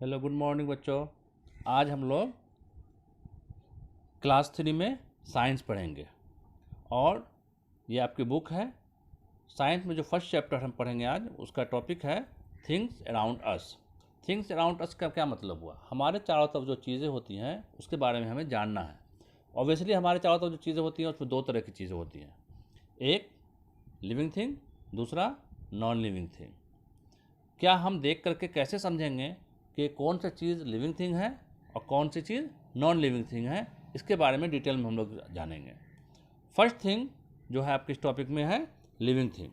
Hello good morning बच्चों। आज हम लोग क्लास 3 में साइंस पढ़ेंगे और ये आपकी बुक है। साइंस में जो फर्स्ट चैप्टर हम पढ़ेंगे आज, उसका टॉपिक है things around us. Things around us का क्या मतलब हुआ? हमारे चारों तरफ जो चीज़ें होती हैं उसके बारे में हमें जानना है। ऑब्वियसली हमारे चारों तरफ जो चीज़ें होती हैं उसमें दो तरह की चीज़ें होती हैं, एक लिविंग थिंग, दूसरा नॉन लिविंग थिंग। क्या हम देख करके कैसे समझेंगे कि कौन सी चीज़ लिविंग थिंग है और कौन सी चीज़ नॉन लिविंग थिंग है? इसके बारे में डिटेल में हम लोग जानेंगे। फर्स्ट थिंग जो है आपके इस टॉपिक में है लिविंग थिंग।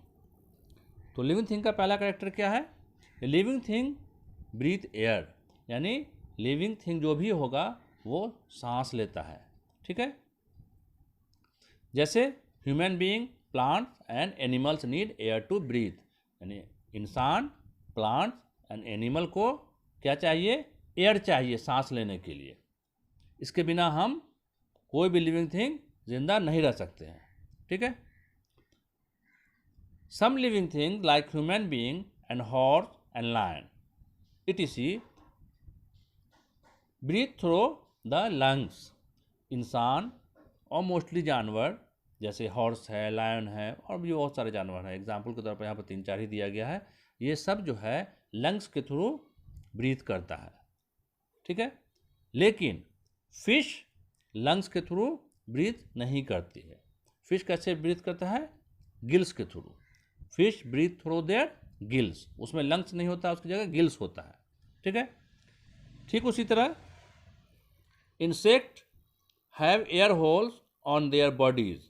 तो लिविंग थिंग का पहला कैरेक्टर क्या है? लिविंग थिंग ब्रीथ एयर, यानी लिविंग थिंग जो भी होगा वो सांस लेता है। ठीक है, जैसे human being, plants and animals need air to breathe, यानी इंसान, प्लांट्स एंड एनिमल को क्या चाहिए? एयर चाहिए सांस लेने के लिए। इसके बिना हम कोई भी लिविंग थिंग जिंदा नहीं रह सकते हैं। ठीक है, some living thing like human being and horse and lion etc breathe through the lungs. इंसान और मोस्टली जानवर जैसे हॉर्स है, लायन है और भी बहुत सारे जानवर हैं, एग्जाम्पल के तौर पर यहाँ पर 3-4 ही दिया गया है। ये सब जो है लंग्स के थ्रू ब्रीथ करता है। ठीक है, लेकिन फिश लंग्स के थ्रू ब्रीथ नहीं करती है। फिश कैसे ब्रीथ करता है? गिल्स के through. Fish breathe through their gills, उसमें लंग्स नहीं होता, उसकी जगह गिल्स होता है। ठीक है, ठीक उसी तरह insect have air holes on their bodies.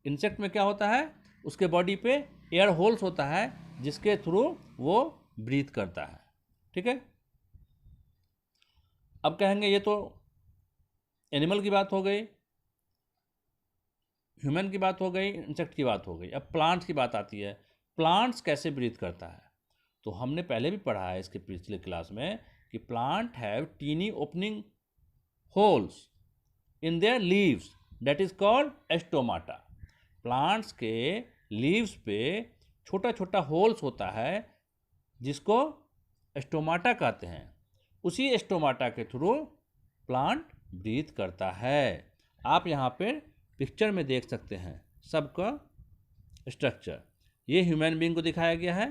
Insect में क्या होता है? उसके बॉडी पे एयर होल्स होता है जिसके थ्रू वो ब्रीथ करता है। ठीक है, अब कहेंगे ये तो एनिमल की बात हो गई, ह्यूमन की बात हो गई, इंसेक्ट की बात हो गई। अब प्लांट्स की बात आती है। प्लांट्स कैसे ब्रीथ करता है? तो हमने पहले भी पढ़ा है इसके पिछले क्लास में कि plant have tiny opening holes in their leaves that is called stomata. Plants के लीव्स पे छोटा छोटा होल्स होता है जिसको एस्टोमाटा कहते हैं। उसी एस्टोमाटा के थ्रू प्लांट ब्रीथ करता है। आप यहाँ पे पिक्चर में देख सकते हैं सबका स्ट्रक्चर। ये ह्यूमन बीइंग को दिखाया गया है,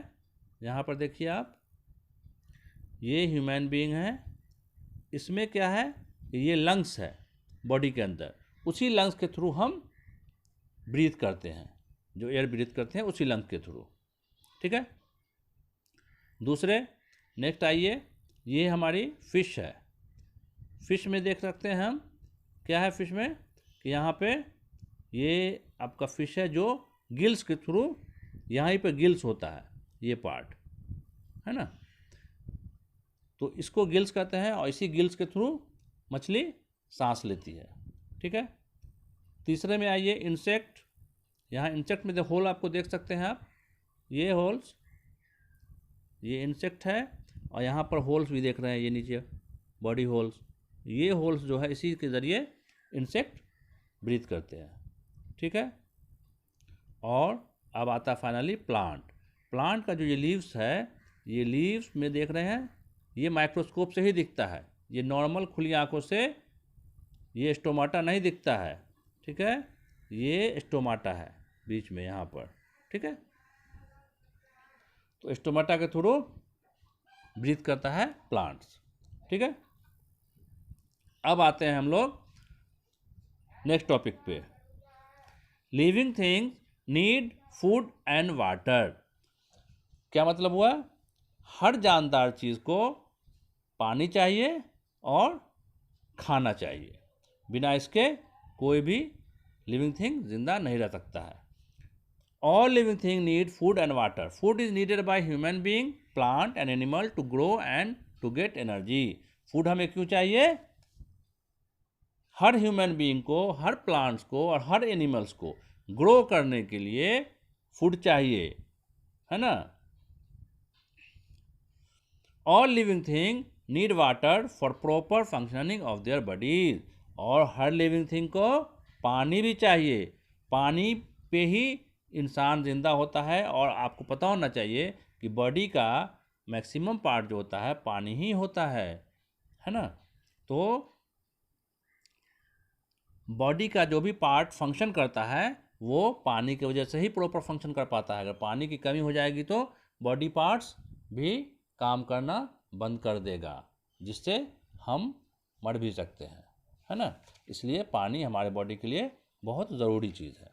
यहाँ पर देखिए आप, ये ह्यूमन बीइंग है। इसमें क्या है? ये लंग्स है बॉडी के अंदर, उसी लंग्स के थ्रू हम ब्रीथ करते हैं, जो एयर ब्रीथ करते हैं उसी लंग्स के थ्रू। ठीक है, दूसरे नेक्स्ट आइए, ये हमारी फिश है। फिश में देख सकते हैं हम, क्या है फिश में कि यहाँ पे ये आपका फिश है जो गिल्स के थ्रू, यहाँ पे गिल्स होता है, ये पार्ट है ना, तो इसको गिल्स कहते हैं और इसी गिल्स के थ्रू मछली सांस लेती है। ठीक है, तीसरे में आइए इंसेक्ट। यहाँ इंसेक्ट में जो होल आपको देख सकते हैं आप, ये होल्स, ये इंसेक्ट है और यहाँ पर होल्स भी देख रहे हैं, ये नीचे बॉडी होल्स। ये होल्स जो है इसी के ज़रिए इंसेक्ट ब्रीथ करते हैं। ठीक है, और अब आता है फाइनली प्लांट। प्लांट का जो ये लीव्स है, ये लीव्स में देख रहे हैं, ये माइक्रोस्कोप से ही दिखता है, ये नॉर्मल खुली आंखों से ये स्टोमाटा नहीं दिखता है। ठीक है, ये स्टोमाटा है बीच में यहाँ पर। ठीक है, तो स्टोमाटा के थ्रू ब्रीथ करता है प्लांट्स। ठीक है, अब आते हैं हम लोग नेक्स्ट टॉपिक पे। Living things need food and water. क्या मतलब हुआ? हर जानदार चीज़ को पानी चाहिए और खाना चाहिए, बिना इसके कोई भी लिविंग थिंग जिंदा नहीं रह सकता है। All living thing need food and water. Food is needed by human being, plant and animal to grow and to get energy. Food हमें क्यों चाहिए? हर ह्यूमन बीइंग को, हर प्लांट्स को और हर एनिमल्स को ग्रो करने के लिए फूड चाहिए, है ना। All living thing need water for proper functioning of their bodies. और हर लिविंग थिंग को पानी भी चाहिए। पानी पे ही इंसान जिंदा होता है। और आपको पता होना चाहिए कि बॉडी का मैक्सिमम पार्ट जो होता है पानी ही होता है ना। तो बॉडी का जो भी पार्ट फंक्शन करता है वो पानी की वजह से ही प्रॉपर फंक्शन कर पाता है। अगर पानी की कमी हो जाएगी तो बॉडी पार्ट्स भी काम करना बंद कर देगा, जिससे हम मर भी सकते हैं, है ना। इसलिए पानी हमारे बॉडी के लिए बहुत ज़रूरी चीज़ है।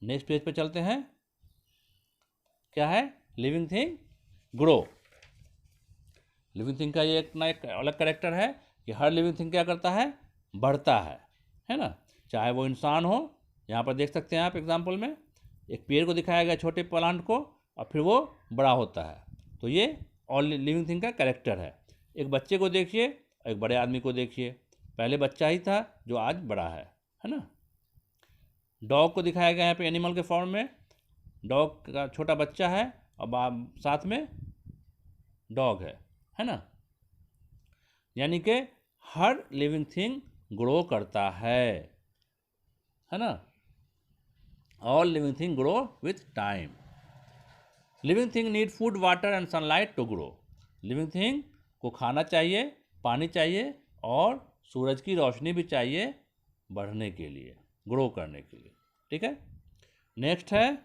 नेक्स्ट पेज पे चलते हैं। क्या है? Living thing grow. Living thing का ये एक अलग कैरेक्टर है कि हर लिविंग थिंग क्या करता है? बढ़ता है ना। चाहे वो इंसान हो, यहाँ पर देख सकते हैं आप एग्जाम्पल में एक पेड़ को दिखाया गया, छोटे प्लांट को, और फिर वो बड़ा होता है। तो ये ऑल लिविंग थिंग का कैरेक्टर है। एक बच्चे को देखिए, एक बड़े आदमी को देखिए। पहले बच्चा ही था जो आज बड़ा है ना। डॉग को दिखाया गया यहाँ पे एनिमल के फॉर्म में। डॉग का छोटा बच्चा है और साथ में डॉग है ना। यानी कि हर लिविंग थिंग ग्रो करता है ना। All living thing grow with time. Living thing need food, water and sunlight to grow. Living thing को खाना चाहिए, पानी चाहिए और सूरज की रोशनी भी चाहिए बढ़ने के लिए, ग्रो करने के लिए। ठीक है। नेक्स्ट है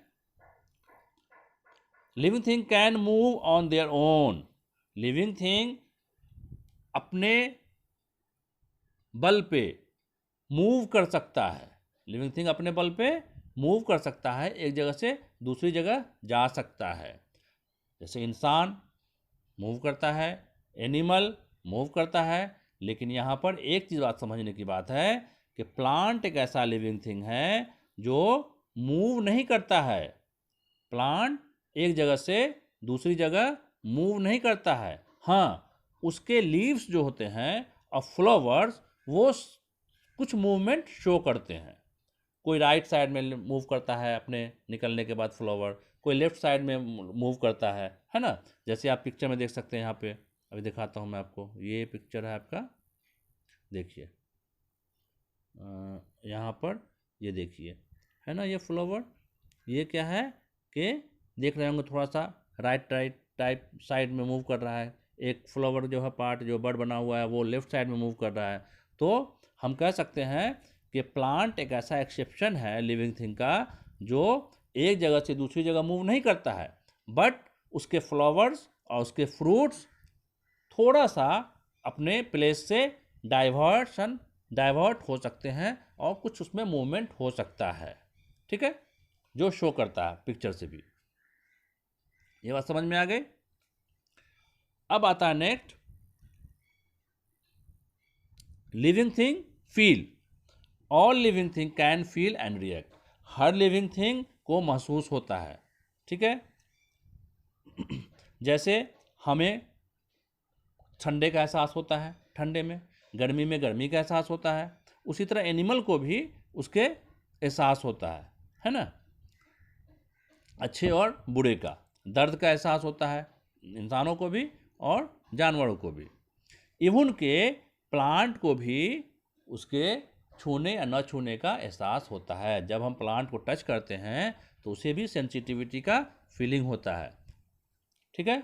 living thing can move on their own. Living thing अपने बल पे मूव कर सकता है। लिविंग थिंग अपने बल पे मूव कर सकता है, एक जगह से दूसरी जगह जा सकता है। जैसे इंसान मूव करता है, एनिमल मूव करता है। लेकिन यहाँ पर एक चीज़ बात समझने की बात है कि प्लांट एक ऐसा लिविंग थिंग है जो मूव नहीं करता है। प्लांट एक जगह से दूसरी जगह मूव नहीं करता है। हाँ, उसके लीव्स जो होते हैं और फ्लावर्स वो कुछ मूवमेंट शो करते हैं। कोई राइट साइड में मूव करता है अपने निकलने के बाद फ्लावर, कोई लेफ्ट साइड में मूव करता है ना। जैसे आप पिक्चर में देख सकते हैं, यहाँ पे अभी दिखाता हूँ मैं आपको। ये पिक्चर है आपका, देखिए यहाँ पर ये देखिए, है ना। ये फ्लावर, ये क्या है कि देख रहे होंगे थोड़ा सा राइट टाइप साइड में मूव कर रहा है। एक फ्लावर जो है पार्ट जो बर्ड बना हुआ है वो लेफ्ट साइड में मूव कर रहा है। तो हम कह सकते हैं कि प्लांट एक ऐसा एक्सेप्शन है लिविंग थिंग का जो एक जगह से दूसरी जगह मूव नहीं करता है, बट उसके फ्लावर्स और उसके फ्रूट्स थोड़ा सा अपने प्लेस से डाइवर्ट हो सकते हैं और कुछ उसमें मूवमेंट हो सकता है। ठीक है, जो शो करता है पिक्चर से भी। ये बात समझ में आ गई। अब आता है next, living thing feel. All living thing can feel and react. Her living thing को महसूस होता है। ठीक है। जैसे हमें ठंडे का एहसास होता है ठंडे में गर्मी का एहसास होता है, उसी तरह एनिमल को भी उसके एहसास होता है ना। अच्छे और बुरे का, दर्द का एहसास होता है इंसानों को भी और जानवरों को भी। इवन के प्लांट को भी उसके छूने या न छूने का एहसास होता है। जब हम प्लांट को टच करते हैं तो उसे भी सेंसिटिविटी का फीलिंग होता है। ठीक है।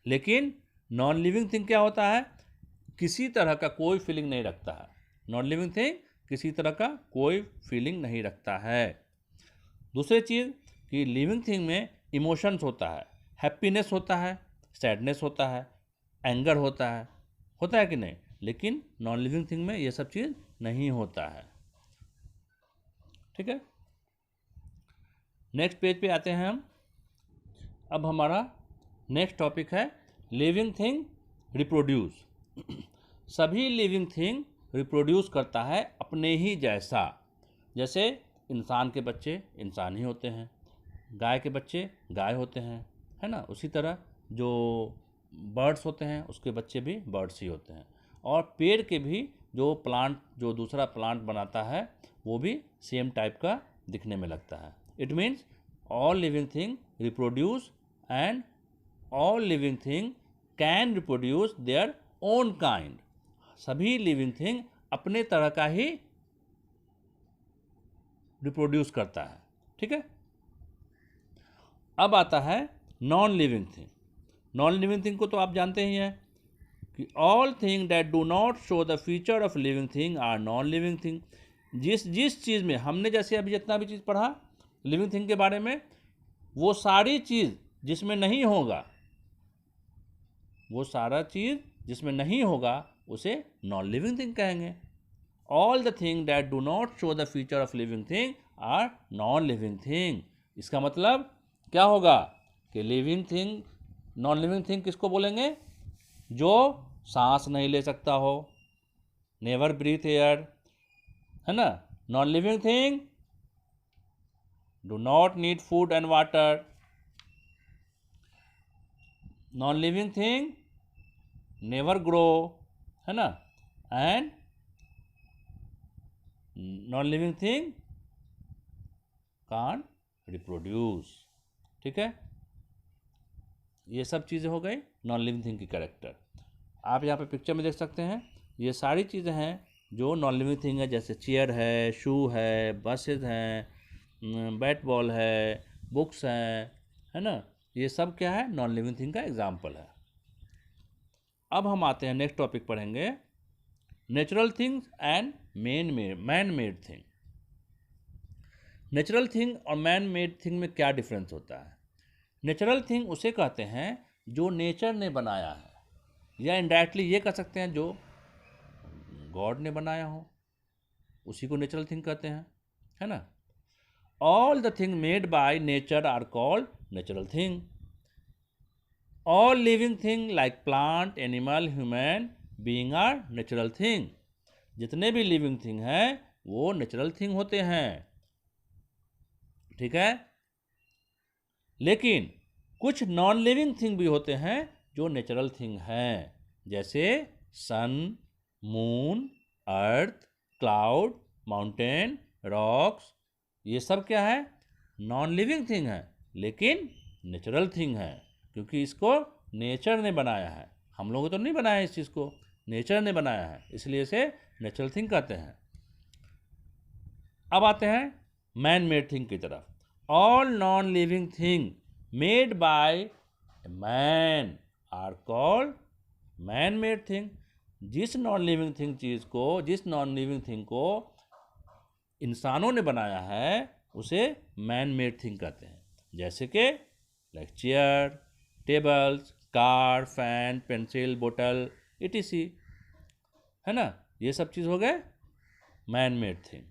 लेकिन नॉन लिविंग थिंग क्या होता है? किसी तरह का कोई फीलिंग नहीं रखता है। नॉन लिविंग थिंग किसी तरह का कोई फीलिंग नहीं रखता है। दूसरी चीज़ कि लिविंग थिंग में इमोशंस होता है, हैप्पीनेस होता है, सैडनेस होता है, एंगर होता है कि नहीं? लेकिन नॉन लिविंग थिंग में ये सब चीज़ नहीं होता है। ठीक है। नेक्स्ट पेज पे आते हैं हम। अब हमारा नेक्स्ट टॉपिक है लिविंग थिंग रिप्रोड्यूस। सभी लिविंग थिंग रिप्रोड्यूस करता है अपने ही जैसा। जैसे इंसान के बच्चे इंसान ही होते हैं, गाय के बच्चे गाय होते हैं, है ना। उसी तरह जो बर्ड्स होते हैं उसके बच्चे भी बर्ड्स ही होते हैं। और पेड़ के भी जो दूसरा प्लांट बनाता है वो भी सेम टाइप का दिखने में लगता है। It means all living thing reproduce and all living thing can reproduce their own kind. सभी लिविंग थिंग अपने तरह का ही रिप्रोड्यूस करता है। ठीक है। अब आता है non living thing. Non living thing को तो आप जानते ही हैं कि all thing that do not show the feature of living thing are non living thing. जिस चीज़ में हमने जैसे अभी जितना भी चीज़ पढ़ा लिविंग थिंग के बारे में, वो सारी चीज़ जिसमें नहीं होगा, वो सारा चीज़ जिसमें नहीं होगा उसे नॉन लिविंग थिंग कहेंगे। All the thing that do not show the feature of living thing are non living thing. इसका मतलब क्या होगा कि living thing, non living thing किसको बोलेंगे? जो सांस नहीं ले सकता हो, नेवर ब्रीथ एयर, है ना। Non living thing do not need food and water. Non living thing never grow, है ना। And non living thing can't reproduce. ठीक है, ये सब चीज़ें हो गई नॉन लिविंग थिंग की कैरेक्टर। आप यहाँ पे पिक्चर में देख सकते हैं, ये सारी चीज़ें हैं जो नॉन लिविंग थिंग है, जैसे चेयर है, शू है, बसेज हैं, बैट बॉल है, बुक्स हैं, है ना। ये सब क्या है? नॉन लिविंग थिंग का एग्जाम्पल है। अब हम आते हैं नेक्स्ट टॉपिक पढ़ेंगे, natural things and man made thing. Natural thing और मैन मेड थिंग में क्या डिफरेंस होता है? नेचुरल थिंग उसे कहते हैं जो नेचर ने बनाया है, या इनडायरेक्टली ये कह सकते हैं जो गॉड ने बनाया हो, उसी को नेचुरल थिंग कहते हैं, है ना। All the thing made by nature are called natural thing. All living thing like plant, animal, human being are natural thing. जितने भी लिविंग थिंग हैं वो नेचुरल थिंग होते हैं, ठीक है। लेकिन कुछ नॉन लिविंग थिंग भी होते हैं जो नेचुरल थिंग हैं, जैसे सन, मून, अर्थ, क्लाउड, माउंटेन, रॉक्स। ये सब क्या है? नॉन लिविंग थिंग है, लेकिन नेचुरल थिंग है, क्योंकि इसको नेचर ने बनाया है। हम लोगों तो नहीं बनाया इस चीज़ को, नेचर ने बनाया है, इसलिए इसे नेचुरल थिंग कहते हैं। अब आते हैं मैन मेड थिंग की तरफ। All non living thing made by man are called man made thing. जिस नॉन लिविंग थिंग चीज़ को, जिस नॉन लिविंग थिंग को इंसानों ने बनाया है उसे मैन मेड थिंग कहते हैं, जैसे कि like chair, tables, car, fan, pencil, बोतल, etc, है ना। ये सब चीज़ हो गए मैन मेड थिंग,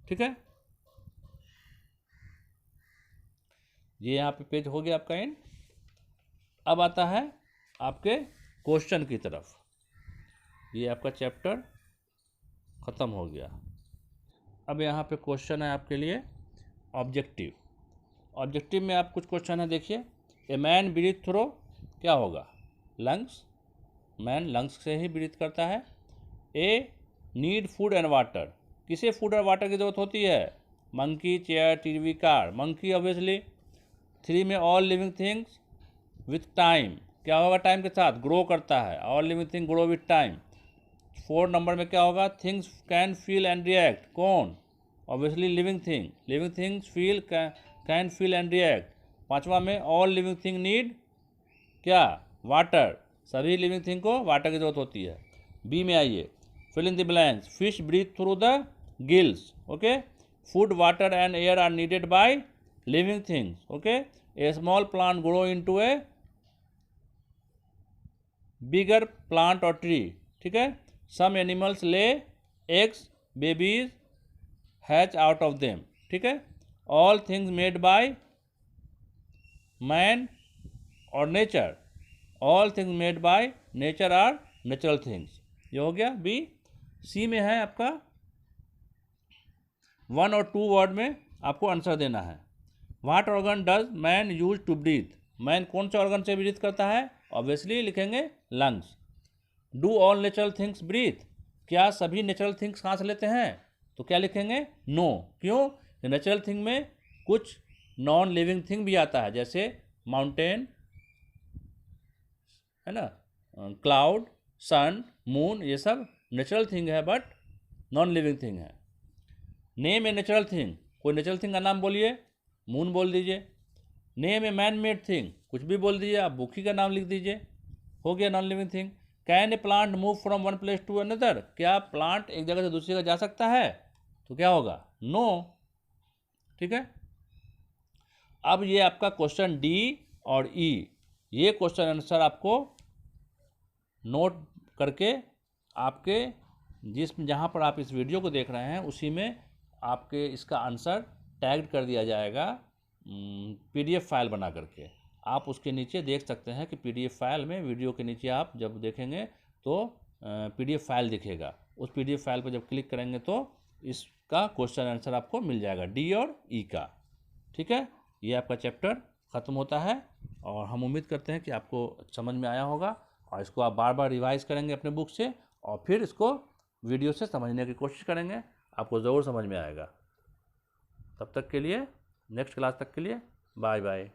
ठीक है। ये यहाँ पे पेज हो गया आपका एंड। अब आता है आपके क्वेश्चन की तरफ। ये आपका चैप्टर ख़त्म हो गया। अब यहाँ पे क्वेश्चन है आपके लिए ऑब्जेक्टिव। ऑब्जेक्टिव में आप कुछ क्वेश्चन है, देखिए। ए मैन ब्रीथ थ्रो, क्या होगा? लंग्स। मैन लंग्स से ही ब्रीथ करता है। A need food and water, किसे फूड और वाटर की ज़रूरत होती है? Monkey, chair, TV, car. Monkey obviously. 3 में all living things with time, क्या होगा? टाइम के साथ ग्रो करता है। All living thing grow with time. 4 number में क्या होगा? Things can feel and react, कौन? Obviously living thing. Living things feel, can feel and react. 5वां में ऑल लिविंग थिंग नीड, क्या? वाटर, सभी लिविंग थिंग को वाटर की जरूरत होती है। बी में आइए, fill in the blanks. Fish breathe through the gills, okay. Food, water and air are needed by living things, okay. A small plant grow into a bigger plant और tree, ठीक है। Some animals lay eggs, babies hatch out of them, ठीक है। All things made by man और nature, all things made by nature are natural things. ये हो गया B. सी में है आपका 1 और 2 वर्ड में आपको आंसर देना है। What organ does man use to breathe, man कौन से ऑर्गन से ब्रीथ करता है? ऑब्वियसली लिखेंगे lungs. Do all natural things breathe, क्या सभी नेचुरल थिंग्स सांस लेते हैं? तो क्या लिखेंगे? नो। क्यों? नेचुरल थिंग में कुछ नॉन लिविंग थिंग भी आता है, जैसे माउंटेन, है ना, क्लाउड, सन, मून, ये सब नेचुरल थिंग है बट नॉन लिविंग थिंग है। नेम ए नेचुरल थिंग, कोई नेचुरल थिंग का नाम बोलिए। मून बोल दीजिए, name a man made thing, कुछ भी बोल दीजिए, आप बुक ही का नाम लिख दीजिए, हो गया non living thing. Can a plant move from one place to another, क्या प्लांट एक जगह से दूसरी जगह जा सकता है? तो क्या होगा? नो। ठीक है। अब ये आपका क्वेश्चन डी और ई, ये क्वेश्चन आंसर आपको नोट करके आपके जहाँ पर आप इस वीडियो को देख रहे हैं उसी में आपके इसका आंसर टैग कर दिया जाएगा पीडीएफ फाइल बना करके। आप उसके नीचे देख सकते हैं कि पीडीएफ फाइल में, वीडियो के नीचे आप जब देखेंगे तो पीडीएफ फाइल दिखेगा। उस पीडीएफ फाइल पर जब क्लिक करेंगे तो इसका क्वेश्चन आंसर आपको मिल जाएगा, डी और ई का। ठीक है, ये आपका चैप्टर ख़त्म होता है और हम उम्मीद करते हैं कि आपको समझ में आया होगा और इसको आप बार बार रिवाइज करेंगे अपने बुक से और फिर इसको वीडियो से समझने की कोशिश करेंगे, आपको ज़रूर समझ में आएगा। तब तक के लिए, नेक्स्ट क्लास तक के लिए बाय बाय।